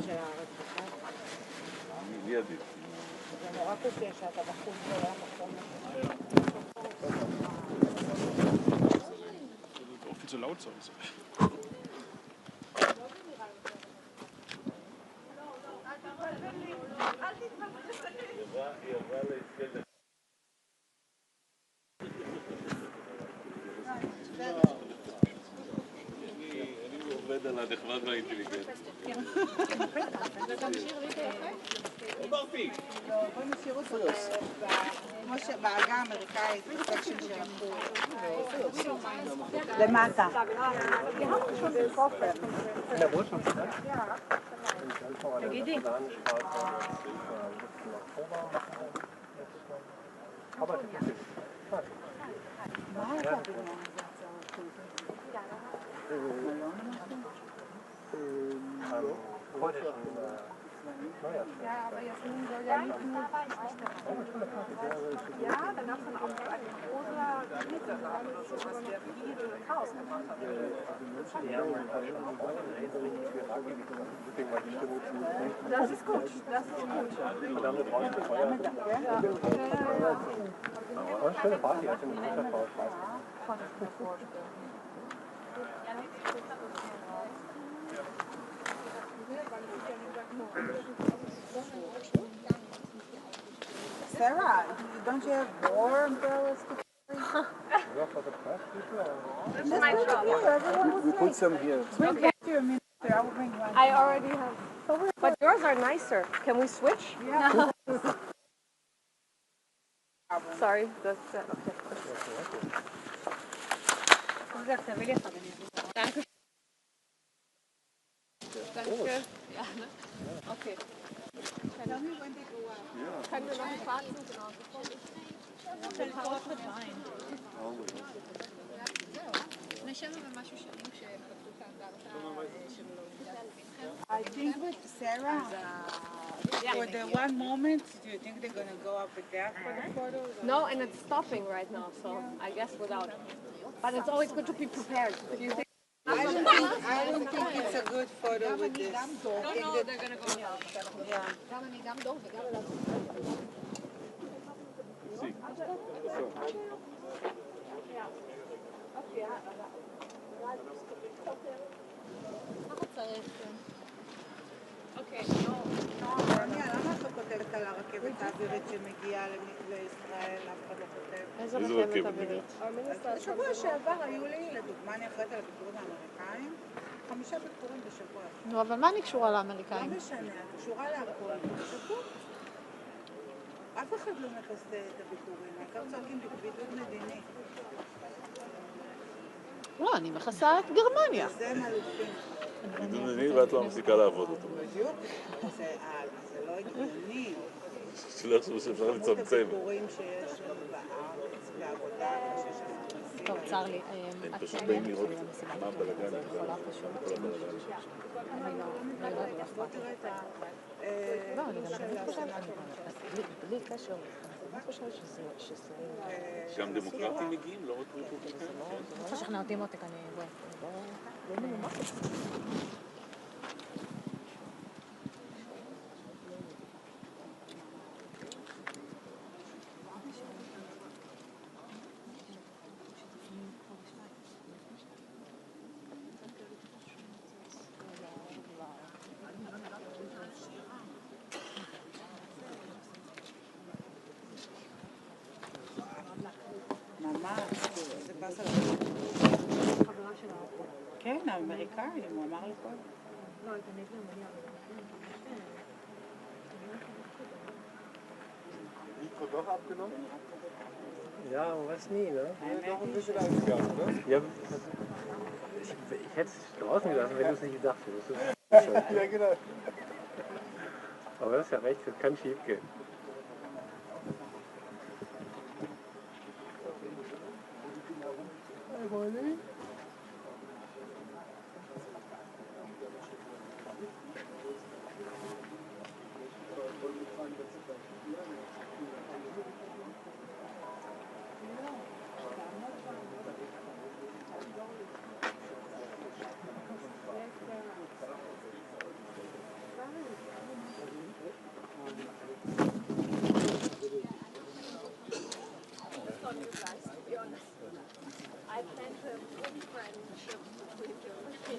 של הארץ בכלל. מי עדיף? זה נורא קשה שאתה בחוץ ולא המקום הזה. Auch viel zu laut sonst. עובד על הנחמד והאינטליגנט. בואי נשאיר אותו כמו שבעגה האמריקאית, בסקשן של החוץ. למטה. תגידי. מה הייתה בגלל Ja, aber Jasmin soll ja nicht nur... Ja, da gab es dann auch so eine große Krise, so was der viele Chaos gemacht hat. Das ist gut, das ist gut. Ja, schöne Party, hat eine gute Frau. Kann ich mir vorstellen. Sarah, don't you have more umbrellas to carry? Yeah, for the press people. This is my job. We put some here. Bring one to your minister. I will bring one. I already have. But yours are nicer. Can we switch? Yeah. Sorry, that's okay. Danke. Danke. Ja, ne? Okay. Können wir noch ein Fazit? I think with Sarah, for the one moment, do you think they're going to go up with that for the photo? No, and it's stopping right now, so I guess without. But it's always good to be prepared. Do you think? I don't think it's a good photo with this. No, they're gonna go without. Yeah. Okay. למה את לא כותבת על הרכבת האווירית שמגיעה לישראל? אף אחד לא כותב. איזה רכבת אווירית? בשבוע שעבר היו לי, לדוגמה, אני אחראית על הביקורים האמריקאים, 5 ביקורים בשבוע. נו, אבל מה אני קשורה לאמריקאים? לא משנה, את קשורה להכל. בשבוע. אף אחד לא מכסה את הביקורים, העיקר צועקים בידוד מדיני. לא, אני מכסה את גרמניה. זה הם אלופים. ואת לא מפסיקה לעבוד אותו. בדיוק. זה לא הגיוני. שלא יחשבו שאפשר לצמצם. הדיבורים שיש לנו בארץ, בעבודה, שיש לנו טוב, צר לי. הם את פשוט כן באים יש לראות לי מסיבת מה עיתונאים, הבלגן, אז את יכולה פשוט... אני לא יודעת, לא אכפת לי. לא, אני גם באמת חושבת, בלי קשר, אני באמת חושבת שזה... גם דמוקרטים מגיעים, לא רק רפובליקנים. זה לא תשכנע אותי מותק, אני לא מנומק. ממש, זה באסה לך. כן, האמריקאים, הוא אמר לכל. Doch abgenommen? Ja, man weiß nie, ne? Doch ein bisschen Ausgang, ne? Ja, ich hätte es draußen gelassen, wenn du es nicht gedacht hättest. Ja, genau. Aber das ist ja recht, das kann schief gehen.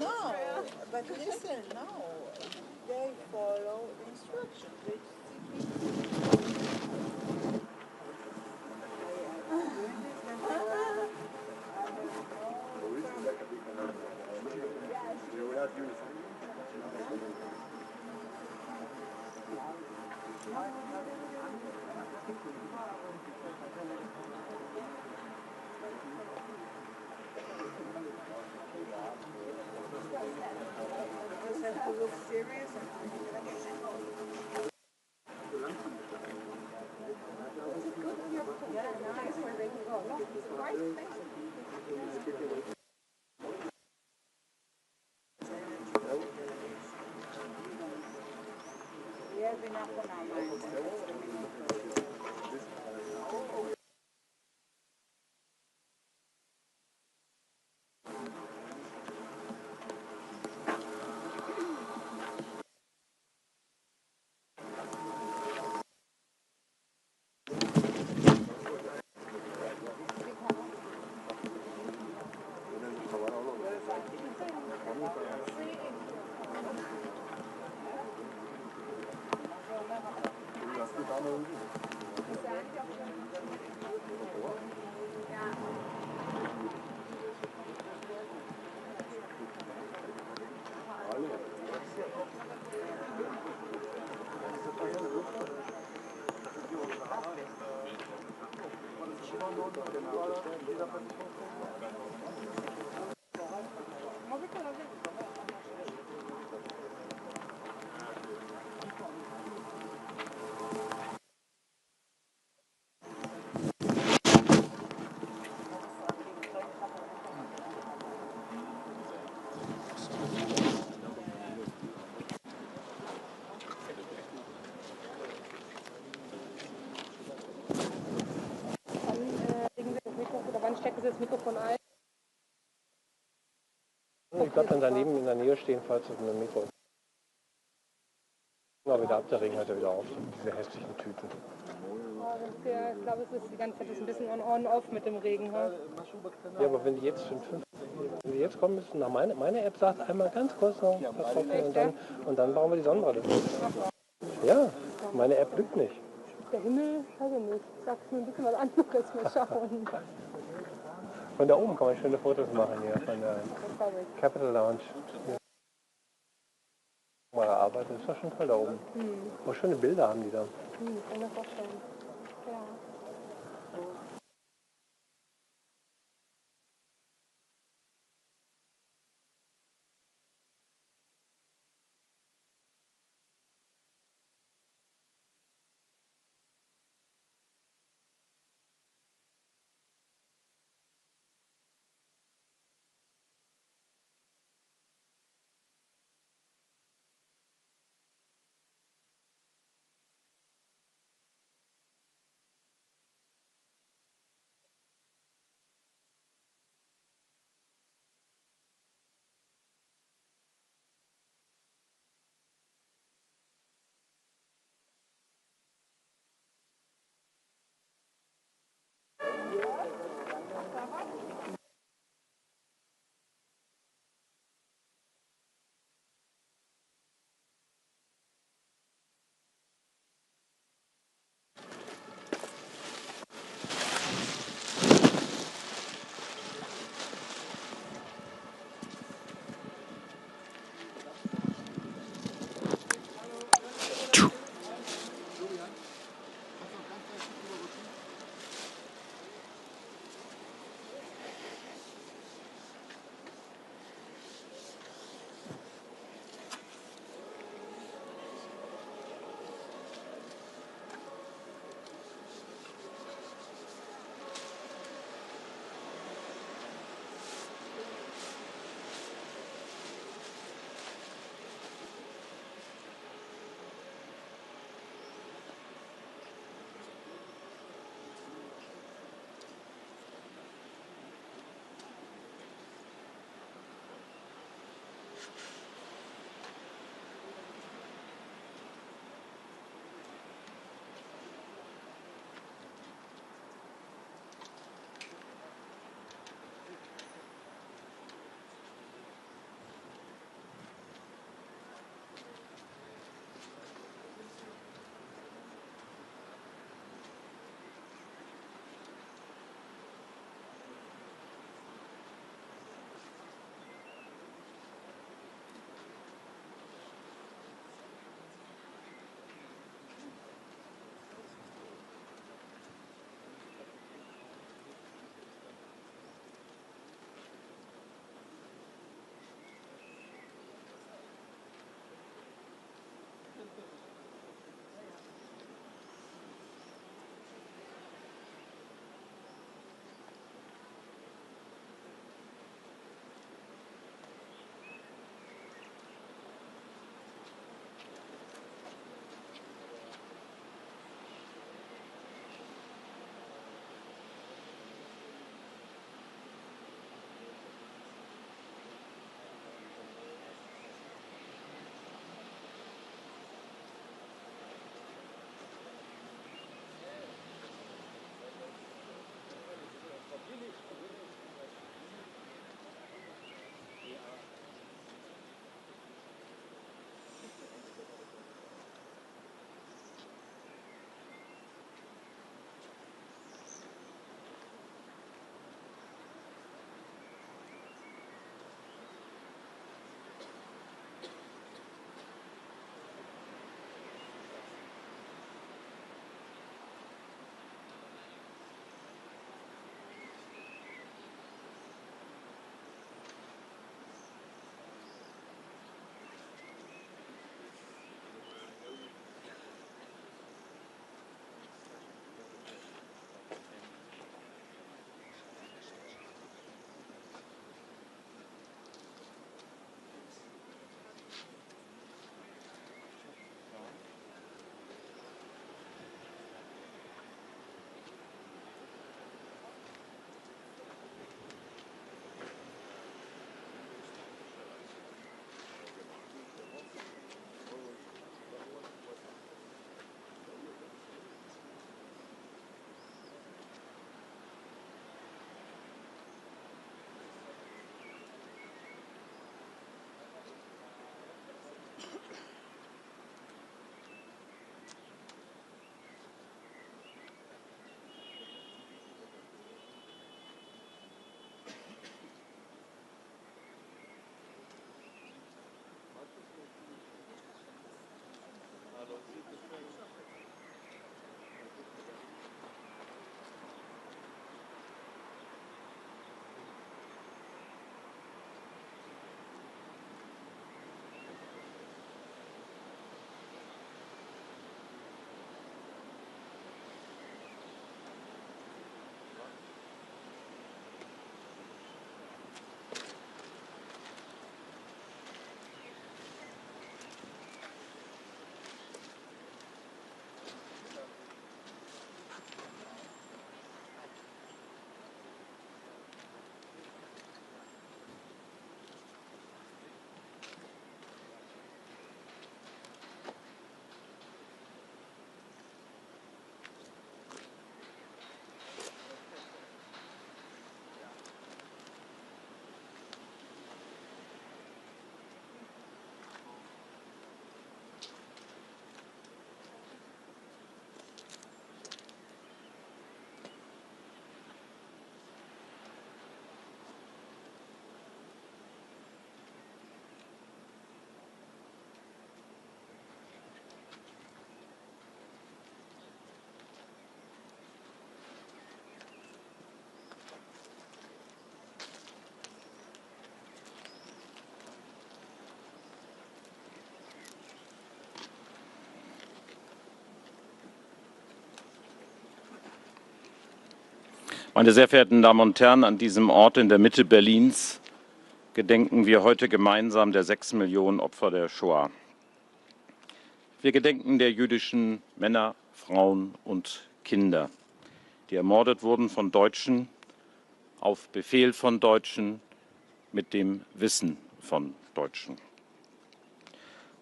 No, but listen, no. They follow the instructions. They just have to look serious and yeah, we're not Wann stecken Sie das Mikrofon ein? Ich glaube dann daneben in der Nähe stehen, falls es mit dem Mikro ist. Aber wieder ab, der Regen hört ja wieder auf. Diese hässlichen Tüten. Ja, ich glaube, es ist die ganze Zeit ein bisschen on-off mit dem Regen. Ha? Ja, aber wenn die jetzt schon wenn die jetzt kommen müssen, nach meine App sagt einmal ganz kurz noch vertrocknen und dann bauen wir die Sonnenbrille. Ja, meine App lügt nicht. Der Himmel, weiß ich nicht. Sagt mir ein bisschen was anderes. Mal schauen. Von da oben kann man schöne Fotos machen hier, von der Capital Lounge. Mal arbeitet, das ist doch schon toll da oben. Oh, schöne Bilder haben die da. Kann mir vorstellen. Ja. Meine sehr verehrten Damen und Herren, an diesem Ort in der Mitte Berlins gedenken wir heute gemeinsam der 6 Millionen Opfer der Shoah. Wir gedenken der jüdischen Männer, Frauen und Kinder, die ermordet wurden von Deutschen, auf Befehl von Deutschen, mit dem Wissen von Deutschen.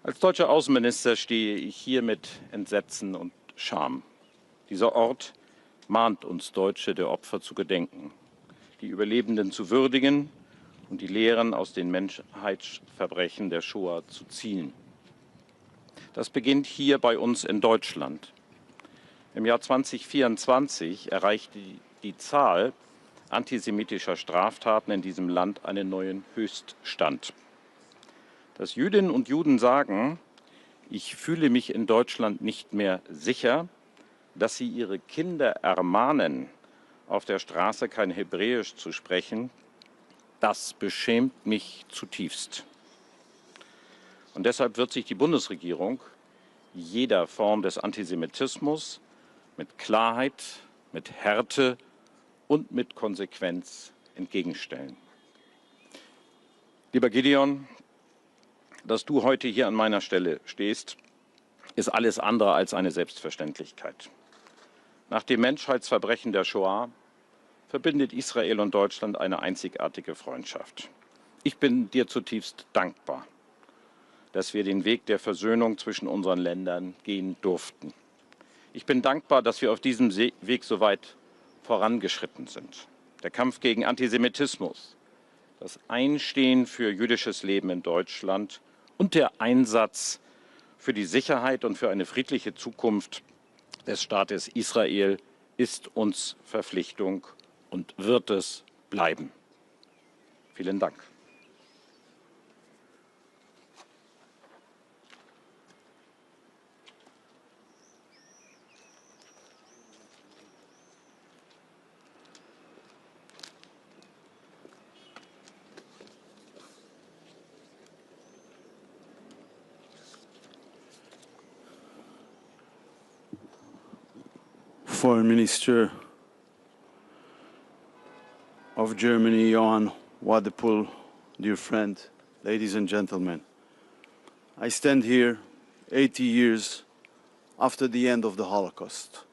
Als deutscher Außenminister stehe ich hier mit Entsetzen und Scham. Dieser Ort mahnt uns Deutsche, der Opfer zu gedenken, die Überlebenden zu würdigen und die Lehren aus den Menschheitsverbrechen der Shoah zu ziehen. Das beginnt hier bei uns in Deutschland. Im Jahr 2024 erreichte die Zahl antisemitischer Straftaten in diesem Land einen neuen Höchststand. Dass Jüdinnen und Juden sagen, ich fühle mich in Deutschland nicht mehr sicher, dass sie ihre Kinder ermahnen, auf der Straße kein Hebräisch zu sprechen, das beschämt mich zutiefst. Und deshalb wird sich die Bundesregierung jeder Form des Antisemitismus mit Klarheit, mit Härte und mit Konsequenz entgegenstellen. Lieber Gideon, dass du heute hier an meiner Stelle stehst, ist alles andere als eine Selbstverständlichkeit. Nach dem Menschheitsverbrechen der Shoah verbindet Israel und Deutschland eine einzigartige Freundschaft. Ich bin dir zutiefst dankbar, dass wir den Weg der Versöhnung zwischen unseren Ländern gehen durften. Ich bin dankbar, dass wir auf diesem Weg so weit vorangeschritten sind. Der Kampf gegen Antisemitismus, das Einstehen für jüdisches Leben in Deutschland und der Einsatz für die Sicherheit und für eine friedliche Zukunft des Staates Israel ist uns Verpflichtung und wird es bleiben. Vielen Dank. Foreign Minister of Germany, Johann Wadephul, dear friend, ladies and gentlemen. I stand here 80 years after the end of the Holocaust.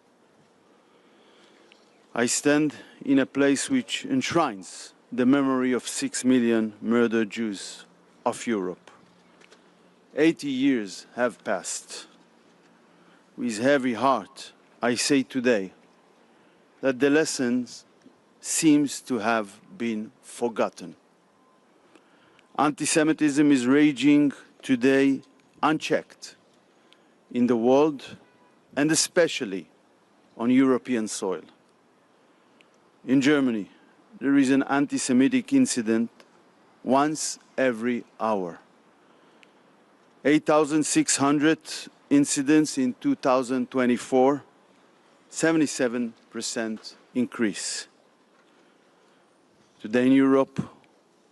I stand in a place which enshrines the memory of 6 million murdered Jews of Europe. 80 years have passed. With heavy heart, I say today that the lessons seems to have been forgotten. Anti-Semitism is raging today unchecked in the world and especially on European soil. In Germany, there is an anti-Semitic incident once every hour. 8,600 incidents in 2024, 77% increase. Today in Europe,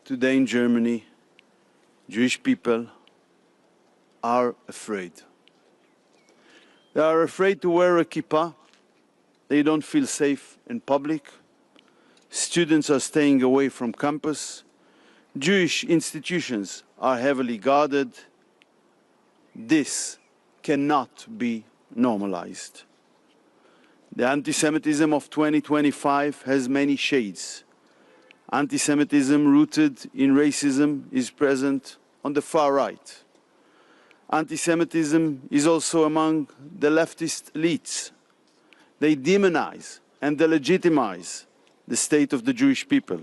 today in Germany, Jewish people are afraid. They are afraid to wear a kippah. They don't feel safe in public. Students are staying away from campus. Jewish institutions are heavily guarded. This cannot be normalized. The anti-Semitism of 2025 has many shades. Anti-Semitism rooted in racism is present on the far right. Anti-Semitism is also among the leftist elites. They demonize and delegitimize the state of the Jewish people.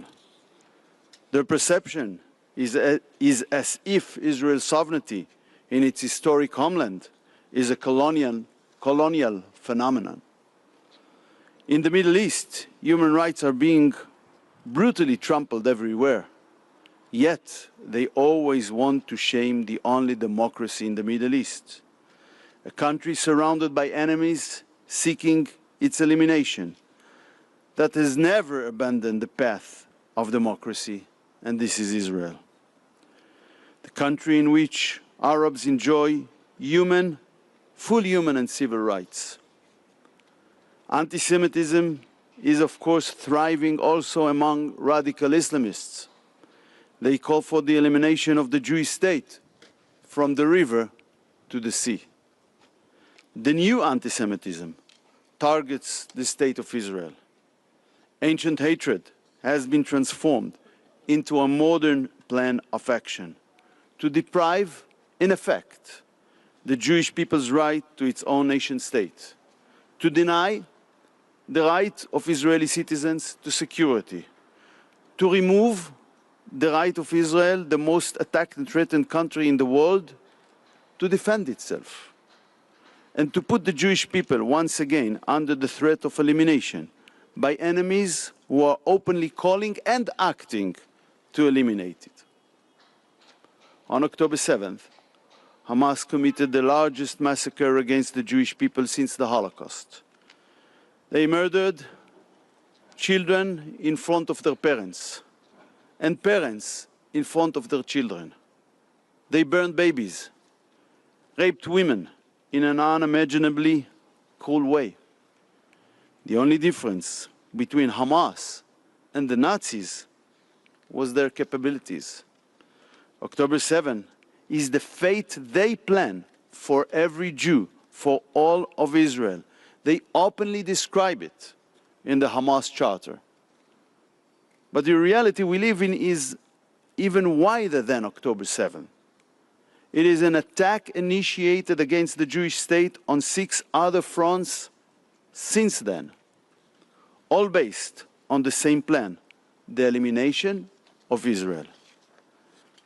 Their perception is as if Israel's sovereignty in its historic homeland is a colonial phenomenon. In the Middle East, human rights are being brutally trampled everywhere. Yet, they always want to shame the only democracy in the Middle East, a country surrounded by enemies seeking its elimination, that has never abandoned the path of democracy, and this is Israel. The country in which Arabs enjoy full human and civil rights. Anti-Semitism is of course thriving also among radical Islamists. They call for the elimination of the Jewish state from the river to the sea. The new anti-Semitism targets the state of Israel. Ancient hatred has been transformed into a modern plan of action to deprive, in effect, the Jewish people's right to its own nation state, to deny the right of Israeli citizens to security, to remove the right of Israel, the most attacked and threatened country in the world, to defend itself, and to put the Jewish people once again under the threat of elimination by enemies who are openly calling and acting to eliminate it. On October 7th, Hamas committed the largest massacre against the Jewish people since the Holocaust. They murdered children in front of their parents, and parents in front of their children. They burned babies, raped women in an unimaginably cruel way. The only difference between Hamas and the Nazis was their capabilities. October 7 is the fate they plan for every Jew, for all of Israel. They openly describe it in the Hamas Charter. But the reality we live in is even wider than October 7. It is an attack initiated against the Jewish state on 6 other fronts since then, all based on the same plan, the elimination of Israel.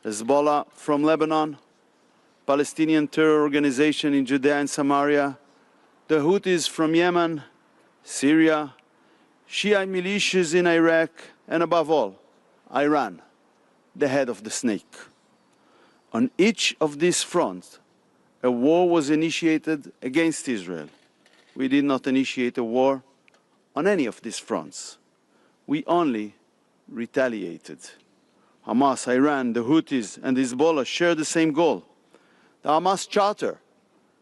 Hezbollah from Lebanon, Palestinian terror organization in Judea and Samaria, the Houthis from Yemen, Syria, Shia militias in Iraq, and above all, Iran, the head of the snake. On each of these fronts, a war was initiated against Israel. We did not initiate a war on any of these fronts. We only retaliated. Hamas, Iran, the Houthis, and Hezbollah share the same goal. The Hamas Charter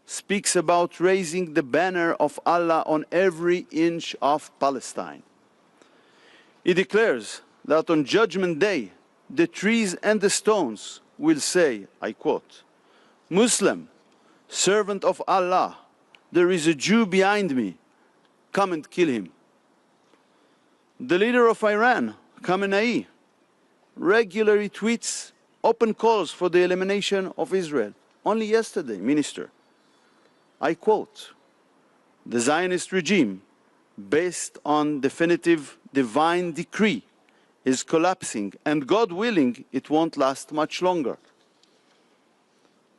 speaks about raising the banner of Allah on every inch of Palestine. It declares that on Judgment Day, the trees and the stones will say, I quote, "Muslim, servant of Allah, there is a Jew behind me, come and kill him." The leader of Iran, Khamenei, regularly tweets open calls for the elimination of Israel. Only yesterday, Minister, I quote, "The Zionist regime, based on definitive divine decree, is collapsing, and God willing, it won't last much longer."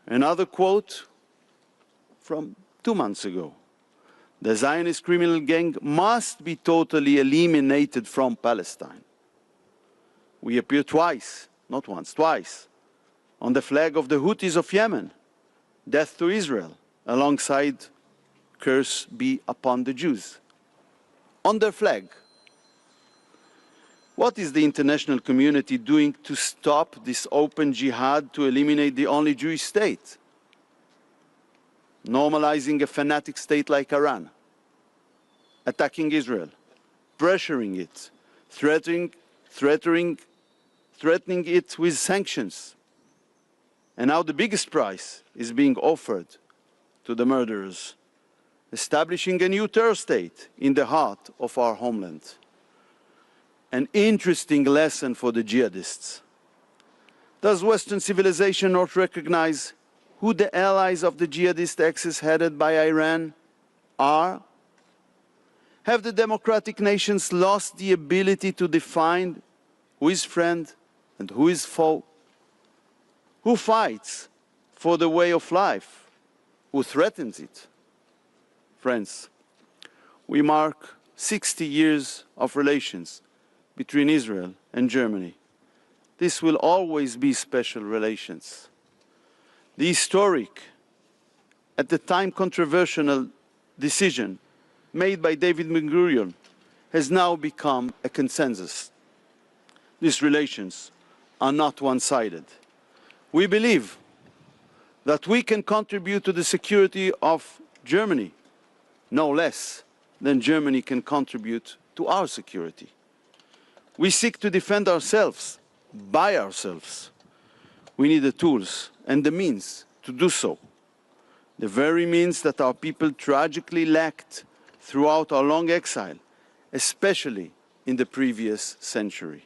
Another quote from 2 months ago, "The Zionist criminal gang must be totally eliminated from Palestine." We appear twice, not once, twice, on the flag of the Houthis of Yemen, "Death to Israel," alongside "Curse be upon the Jews," on their flag. What is the international community doing to stop this open jihad to eliminate the only Jewish state? Normalizing a fanatic state like Iran, attacking Israel, pressuring it, threatening it with sanctions. And now the biggest prize is being offered to the murderers, establishing a new terror state in the heart of our homeland. An interesting lesson for the jihadists. Does Western civilization not recognize who the allies of the jihadist axis headed by Iran are? Have the democratic nations lost the ability to define who is friend and who is foe? Who fights for the way of life? Who threatens it? Friends, we mark 60 years of relations between Israel and Germany. This will always be special relations. The historic, at the time controversial decision made by David Ben-Gurion has now become a consensus. These relations are not one-sided. We believe that we can contribute to the security of Germany no less than Germany can contribute to to our security. We seek to defend ourselves by ourselves. We need the tools and the means to do so. The very means that our people tragically lacked throughout our long exile, especially in the previous century.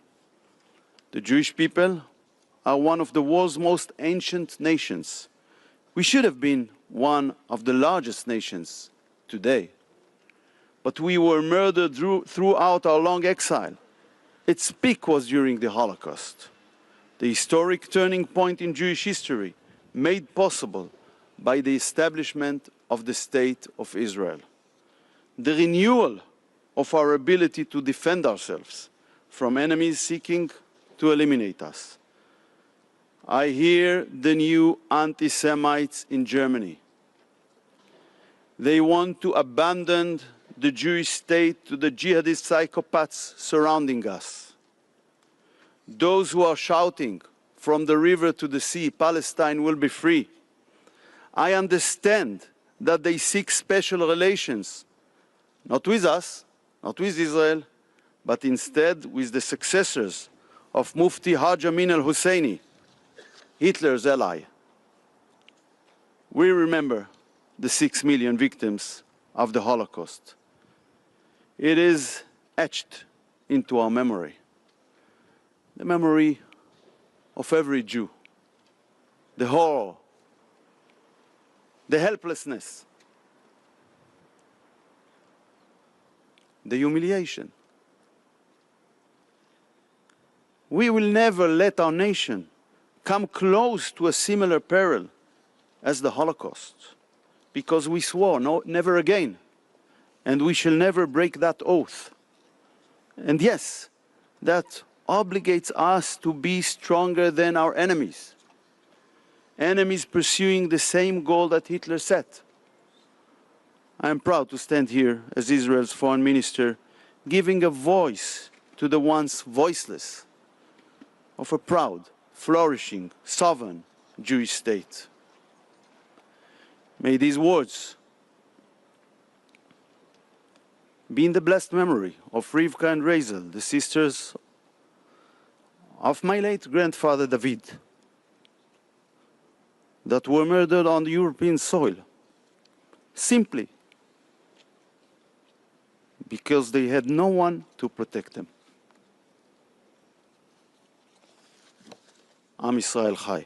The Jewish people are one of the world's most ancient nations. We should have been one of the largest nations today. But we were murdered throughout our long exile. Its peak was during the Holocaust, the historic turning point in Jewish history made possible by the establishment of the State of Israel. The renewal of our ability to defend ourselves from enemies seeking to eliminate us. I hear the new anti-Semites in Germany. They want to abandon the Jewish state to the jihadist psychopaths surrounding us. Those who are shouting from the river to the sea, Palestine will be free. I understand that they seek special relations, not with us, not with Israel, but instead with the successors of Mufti Haj Amin al-Husseini, Hitler's ally. We remember the 6 million victims of the Holocaust. It is etched into our memory, the memory of every Jew, the horror, the helplessness, the humiliation. We will never let our nation come close to a similar peril as the Holocaust, because we swore never again, and we shall never break that oath. And yes, that obligates us to be stronger than our enemies, enemies pursuing the same goal that Hitler set. I am proud to stand here as Israel's foreign minister, giving a voice to the once voiceless of a proud, flourishing, sovereign Jewish state. May these words be in the blessed memory of Rivka and Razel, the sisters of my late grandfather David, that were murdered on the European soil, simply because they had no one to protect them. Am Yisrael Chai.